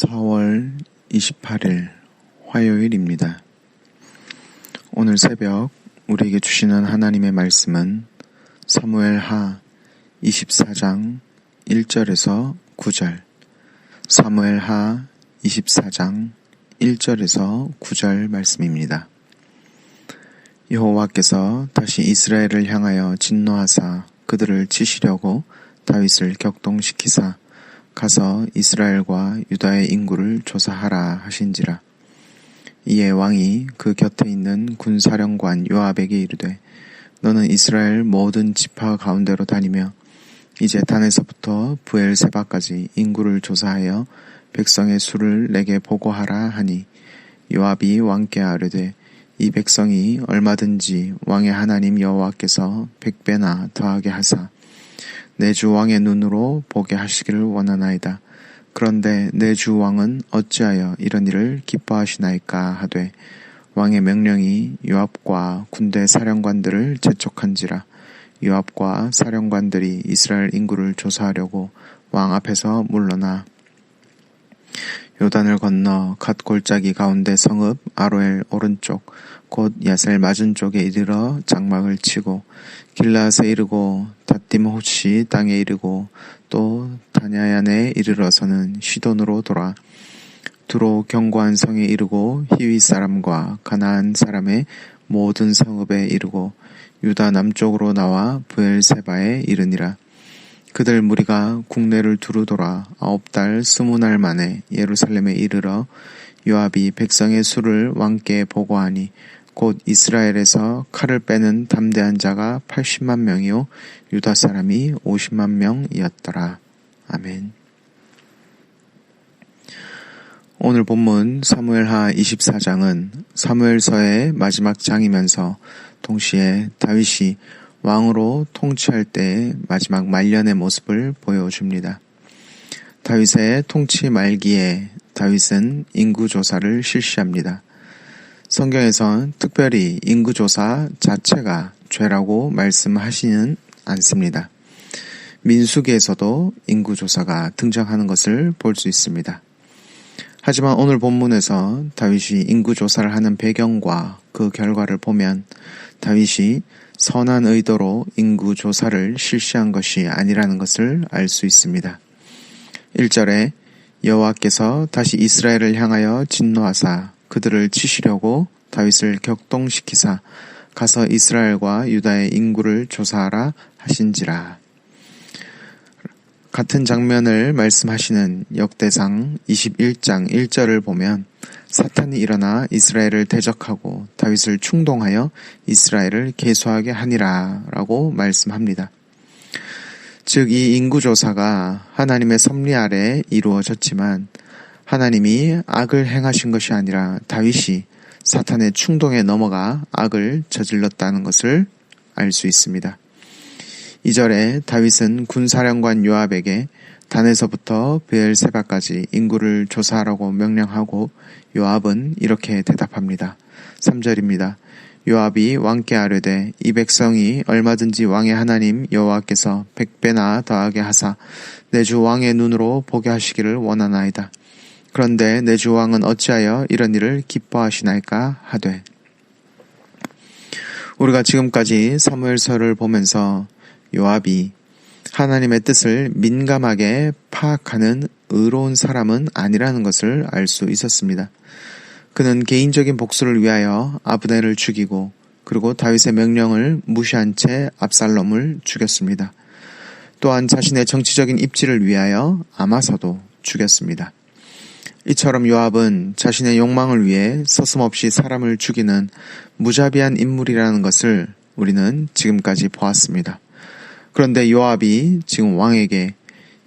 4월 28일 화요일입니다. 오늘 새벽 우리에게 주시는 하나님의 말씀은 사무엘하 24장 1절에서 9절, 사무엘하 24장 1절에서 9절 말씀입니다. 여호와께서 다시 이스라엘을 향하여 진노하사 그들을 치시려고 다윗을 격동시키사 가서 이스라엘과 유다의 인구를 조사하라 하신지라. 이에 왕이 그 곁에 있는 군사령관 요압에게 이르되 너는 이스라엘 모든 지파 가운데로 다니며 이제 단에서부터 브엘세바까지 인구를 조사하여 백성의 수를 내게 보고하라 하니, 요압이 왕께 아뢰되 이 백성이 얼마든지 왕의 하나님 여호와께서 100배나 더하게 하사 내 주 왕의 눈으로 보게 하시기를 원하나이다. 그런데 내 주 왕은 어찌하여 이런 일을 기뻐하시나이까 하되, 왕의 명령이 요압과 군대 사령관들을 재촉한지라. 요압과 사령관들이 이스라엘 인구를 조사하려고 왕 앞에서 물러나 요단을 건너 갓 골짜기 가운데 성읍 아로엘 오른쪽 곧 야셀 맞은 쪽에 이르러 장막을 치고 길라앗에 이르고 닷딤호시 땅에 이르고 또 다냐얀에 이르러서는 시돈으로 돌아 두로 견고한 성에 이르고 히위 사람과 가나안 사람의 모든 성읍에 이르고 유다 남쪽으로 나와 브엘세바에 이르니라. 그들 무리가 국내를 두루 돌아 9달 20날 만에 예루살렘에 이르러 요압이 백성의 수를 왕께 보고하니 곧 이스라엘에서 칼을 빼는 담대한 자가 80만 명이요 유다 사람이 50만 명이었더라. 아멘. 오늘 본문 사무엘하 24장은 사무엘서의 마지막 장이면서 동시에 다윗이 왕으로 통치할 때의 마지막 말년의 모습을 보여줍니다. 다윗의 통치 말기에 다윗은 인구조사를 실시합니다. 성경에선 특별히 인구조사 자체가 죄라고 말씀하시는 않습니다. 민수기에서도 인구조사가 등장하는 것을 볼 수 있습니다. 하지만 오늘 본문에서 다윗이 인구조사를 하는 배경과 그 결과를 보면 다윗이 선한 의도로 인구조사를 실시한 것이 아니라는 것을 알 수 있습니다. 1절에 여호와께서 다시 이스라엘을 향하여 진노하사 그들을 치시려고 다윗을 격동시키사 가서 이스라엘과 유다의 인구를 조사하라 하신지라. 같은 장면을 말씀하시는 역대상 21장 1절을 보면 사탄이 일어나 이스라엘을 대적하고 다윗을 충동하여 이스라엘을 계수하게 하니라 라고 말씀합니다. 즉 이 인구조사가 하나님의 섭리 아래 이루어졌지만 하나님이 악을 행하신 것이 아니라 다윗이 사탄의 충동에 넘어가 악을 저질렀다는 것을 알 수 있습니다. 2절에 다윗은 군사령관 요압에게 단에서부터 브엘세바까지 인구를 조사하라고 명령하고 요압은 이렇게 대답합니다. 3절입니다. 요압이 왕께 아뢰되 이 백성이 얼마든지 왕의 하나님 여호와께서 100배나 더하게 하사 내 주 왕의 눈으로 보게 하시기를 원하나이다. 그런데 내 주 왕은 어찌하여 이런 일을 기뻐하시나이까 하되. 우리가 지금까지 사무엘서를 보면서 요압이 하나님의 뜻을 민감하게 파악하는 의로운 사람은 아니라는 것을 알 수 있었습니다. 그는 개인적인 복수를 위하여 아브넬을 죽이고 그리고 다윗의 명령을 무시한 채 압살롬을 죽였습니다. 또한 자신의 정치적인 입지를 위하여 아마사도 죽였습니다. 이처럼 요압은 자신의 욕망을 위해 서슴없이 사람을 죽이는 무자비한 인물이라는 것을 우리는 지금까지 보았습니다. 그런데 요압이 지금 왕에게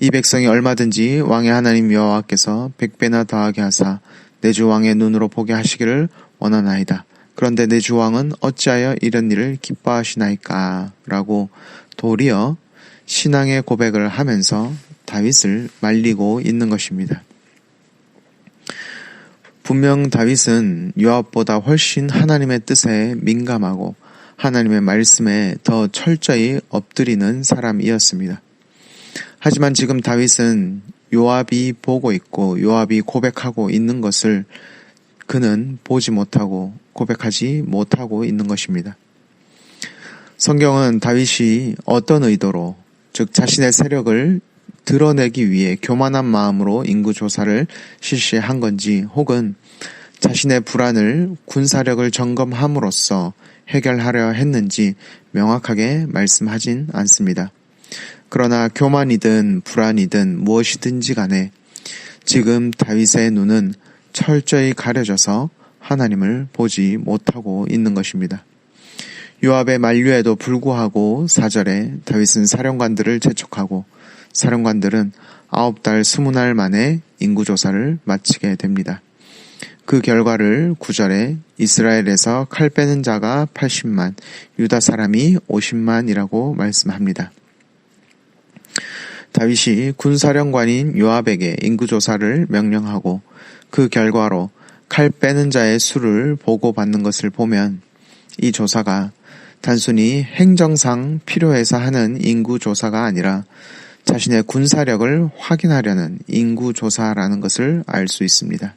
이 백성이 얼마든지 왕의 하나님 여호와께서 100배나 더하게 하사 내 주 왕의 눈으로 보게 하시기를 원하나이다. 그런데 내 주 왕은 어찌하여 이런 일을 기뻐하시나이까? 라고 도리어 신앙의 고백을 하면서 다윗을 말리고 있는 것입니다. 분명 다윗은 요압보다 훨씬 하나님의 뜻에 민감하고 하나님의 말씀에 더 철저히 엎드리는 사람이었습니다. 하지만 지금 다윗은 요압이 보고 있고 요압이 고백하고 있는 것을 그는 보지 못하고 고백하지 못하고 있는 것입니다. 성경은 다윗이 어떤 의도로, 즉 자신의 세력을 드러내기 위해 교만한 마음으로 인구조사를 실시한 건지, 혹은 자신의 불안을 군사력을 점검함으로써 해결하려 했는지 명확하게 말씀하진 않습니다. 그러나 교만이든 불안이든 무엇이든지 간에 지금 다윗의 눈은 철저히 가려져서 하나님을 보지 못하고 있는 것입니다. 요압의 만류에도 불구하고 4절에 다윗은 사령관들을 재촉하고 사령관들은 9달 20날 만에 인구조사를 마치게 됩니다. 그 결과를 9절에 이스라엘에서 칼 빼는 자가 80만, 유다 사람이 50만이라고 말씀합니다. 다윗이 군사령관인 요압에게 인구조사를 명령하고 그 결과로 칼 빼는 자의 수를 보고받는 것을 보면 이 조사가 단순히 행정상 필요해서 하는 인구조사가 아니라 자신의 군사력을 확인하려는 인구조사라는 것을 알 수 있습니다.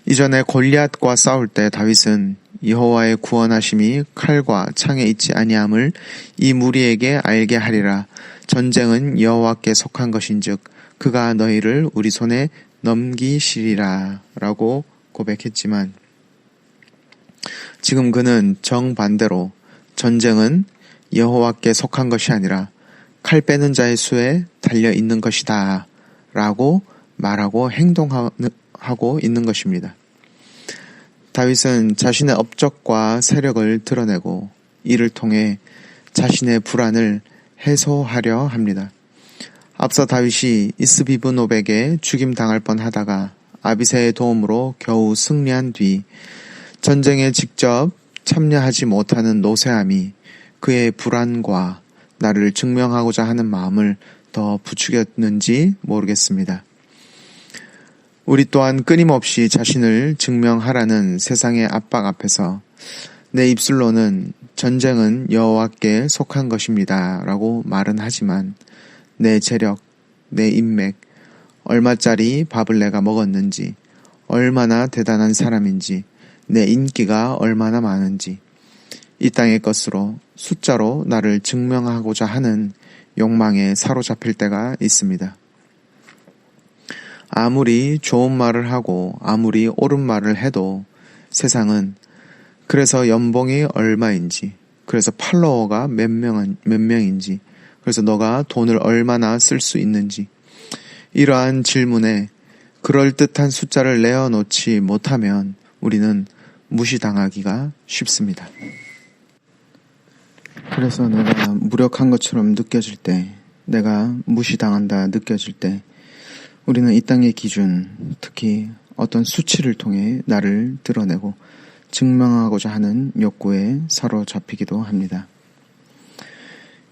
이전에 골리앗과 싸울 때 다윗은 여호와의 구원하심이 칼과 창에 있지 아니함을 이 무리에게 알게 하리라. 전쟁은 여호와께 속한 것인즉 그가 너희를 우리 손에 넘기시리라 라고 고백했지만, 지금 그는 정반대로 전쟁은 여호와께 속한 것이 아니라 칼 빼는 자의 수에 달려 있는 것이다 라고 말하고 행동하고 있는 것입니다. 다윗은 자신의 업적과 세력을 드러내고 이를 통해 자신의 불안을 해소하려 합니다. 앞서 다윗이 이스비브노백에 죽임당할 뻔하다가 아비새의 도움으로 겨우 승리한 뒤 전쟁에 직접 참여하지 못하는 노쇠함이 그의 불안과 나를 증명하고자 하는 마음을 더 부추겼는지 모르겠습니다. 우리 또한 끊임없이 자신을 증명하라는 세상의 압박 앞에서 내 입술로는 전쟁은 여호와께 속한 것입니다 라고 말은 하지만 내 재력, 내 인맥, 얼마짜리 밥을 내가 먹었는지, 얼마나 대단한 사람인지, 내 인기가 얼마나 많은지, 이 땅의 것으로 숫자로 나를 증명하고자 하는 욕망에 사로잡힐 때가 있습니다. 아무리 좋은 말을 하고 아무리 옳은 말을 해도 세상은 그래서 연봉이 얼마인지, 그래서 팔로워가 몇 명인지, 그래서 너가 돈을 얼마나 쓸 수 있는지, 이러한 질문에 그럴듯한 숫자를 내어놓지 못하면 우리는 무시당하기가 쉽습니다. 그래서 내가 무력한 것처럼 느껴질 때, 내가 무시당한다 느껴질 때 우리는 이 땅의 기준, 특히 어떤 수치를 통해 나를 드러내고 증명하고자 하는 욕구에 사로잡히기도 합니다.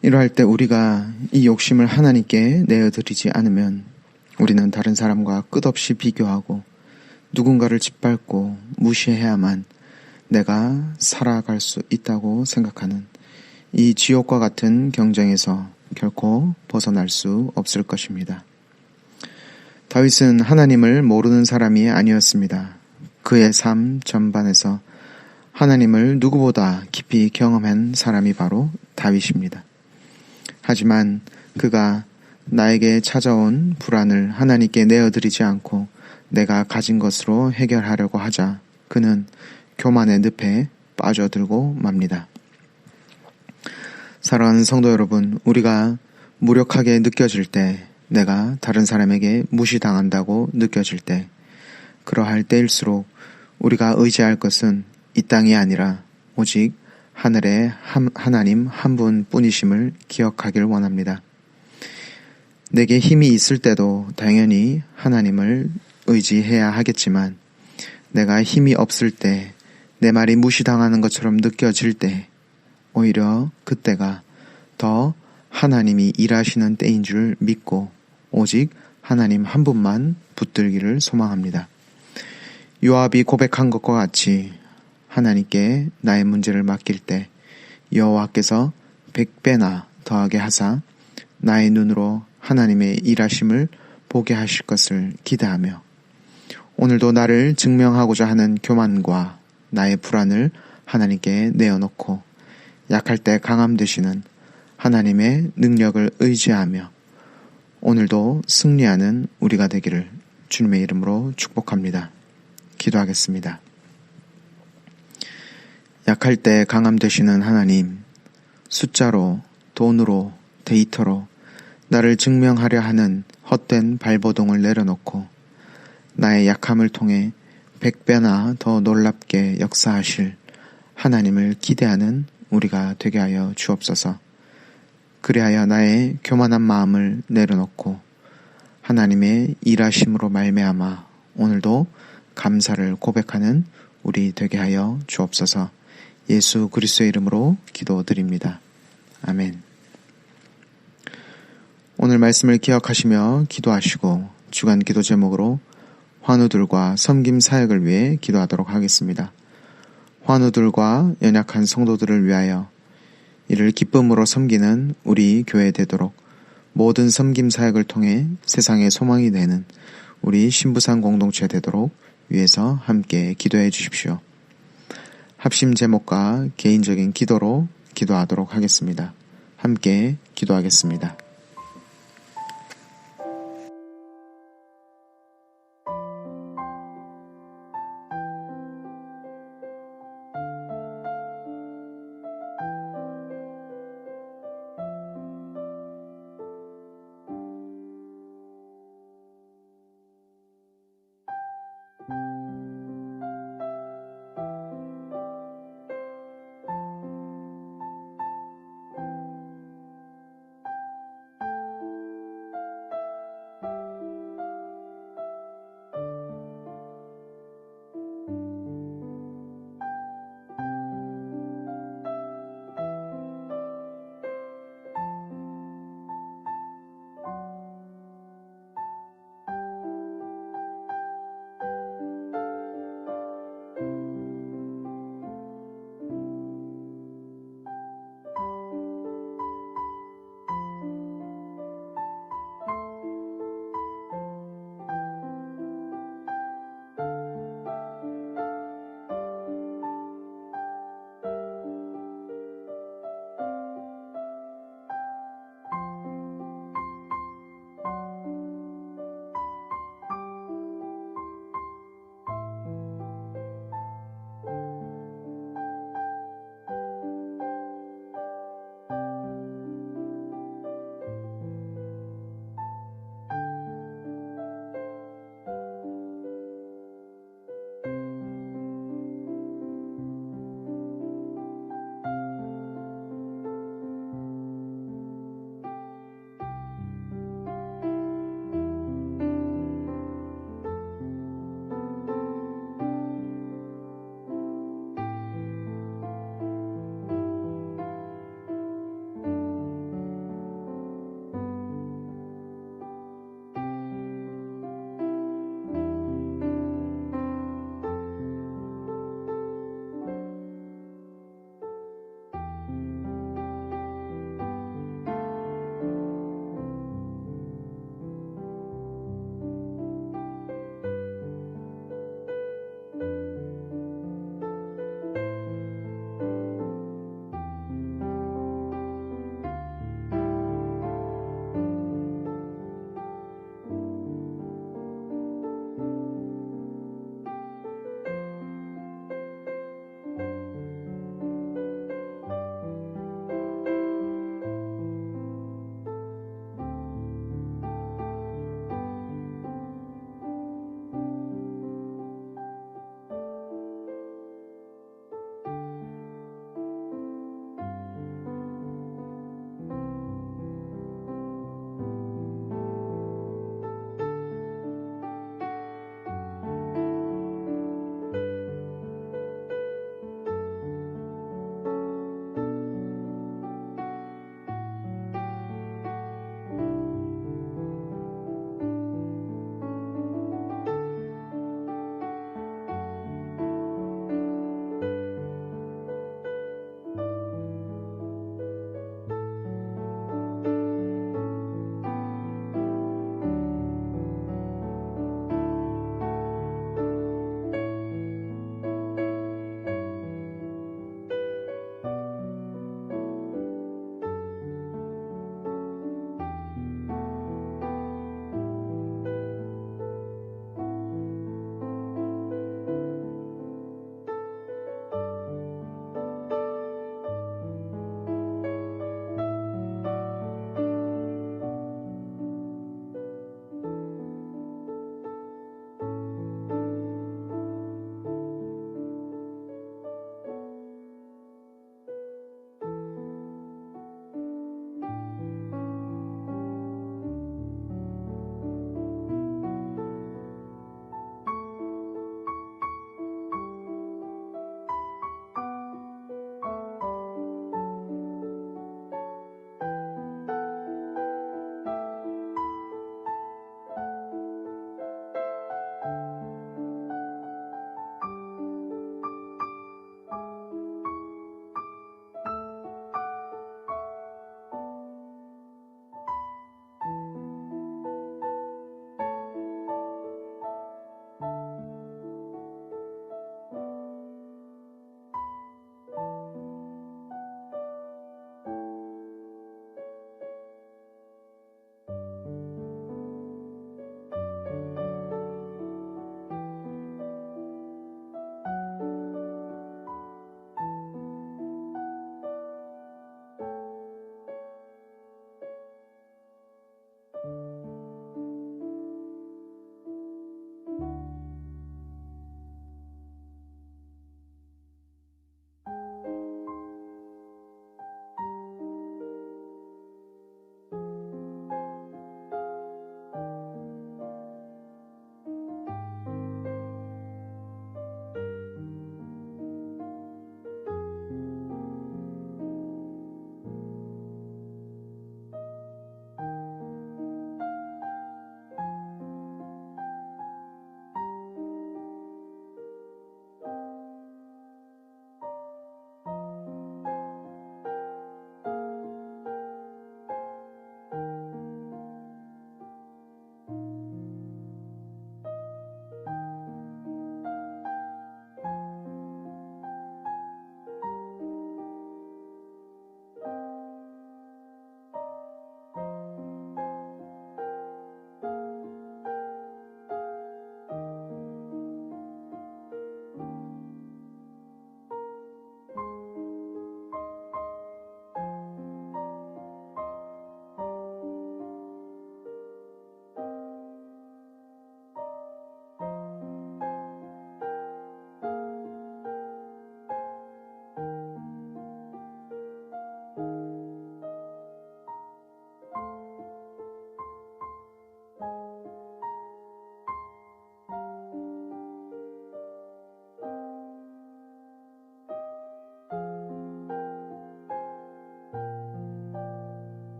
이러할 때 우리가 이 욕심을 하나님께 내어드리지 않으면 우리는 다른 사람과 끝없이 비교하고 누군가를 짓밟고 무시해야만 내가 살아갈 수 있다고 생각하는 이 지옥과 같은 경쟁에서 결코 벗어날 수 없을 것입니다. 다윗은 하나님을 모르는 사람이 아니었습니다. 그의 삶 전반에서 하나님을 누구보다 깊이 경험한 사람이 바로 다윗입니다. 하지만 그가 나에게 찾아온 불안을 하나님께 내어드리지 않고 내가 가진 것으로 해결하려고 하자 그는 교만의 늪에 빠져들고 맙니다. 사랑하는 성도 여러분, 우리가 무력하게 느껴질 때, 내가 다른 사람에게 무시당한다고 느껴질 때, 그러할 때일수록 우리가 의지할 것은 이 땅이 아니라 오직 하늘의 하나님 한 분뿐이심을 기억하길 원합니다. 내게 힘이 있을 때도 당연히 하나님을 의지해야 하겠지만 내가 힘이 없을 때, 내 말이 무시당하는 것처럼 느껴질 때 오히려 그때가 더 하나님이 일하시는 때인 줄 믿고 오직 하나님 한 분만 붙들기를 소망합니다. 요압이 고백한 것과 같이 하나님께 나의 문제를 맡길 때 여호와께서 100배나 더하게 하사 나의 눈으로 하나님의 일하심을 보게 하실 것을 기대하며 오늘도 나를 증명하고자 하는 교만과 나의 불안을 하나님께 내어놓고 약할 때 강함 되시는 하나님의 능력을 의지하며 오늘도 승리하는 우리가 되기를 주님의 이름으로 축복합니다. 기도하겠습니다. 약할 때 강함 되시는 하나님, 숫자로, 돈으로, 데이터로 나를 증명하려 하는 헛된 발버둥을 내려놓고 나의 약함을 통해 100배나 더 놀랍게 역사하실 하나님을 기대하는 우리가 되게 하여 주옵소서. 그리하여 나의 교만한 마음을 내려놓고 하나님의 일하심으로 말미암아 오늘도 감사를 고백하는 우리 되게 하여 주옵소서. 예수 그리스도의 이름으로 기도드립니다. 아멘. 오늘 말씀을 기억하시며 기도하시고 주간 기도 제목으로 환우들과 섬김 사역을 위해 기도하도록 하겠습니다. 환우들과 연약한 성도들을 위하여 이를 기쁨으로 섬기는 우리 교회 되도록 모든 섬김 사역을 통해 세상의 소망이 되는 우리 신부상 공동체 되도록 위해서 함께 기도해 주십시오. 합심 제목과 개인적인 기도로 기도하도록 하겠습니다. 함께 기도하겠습니다.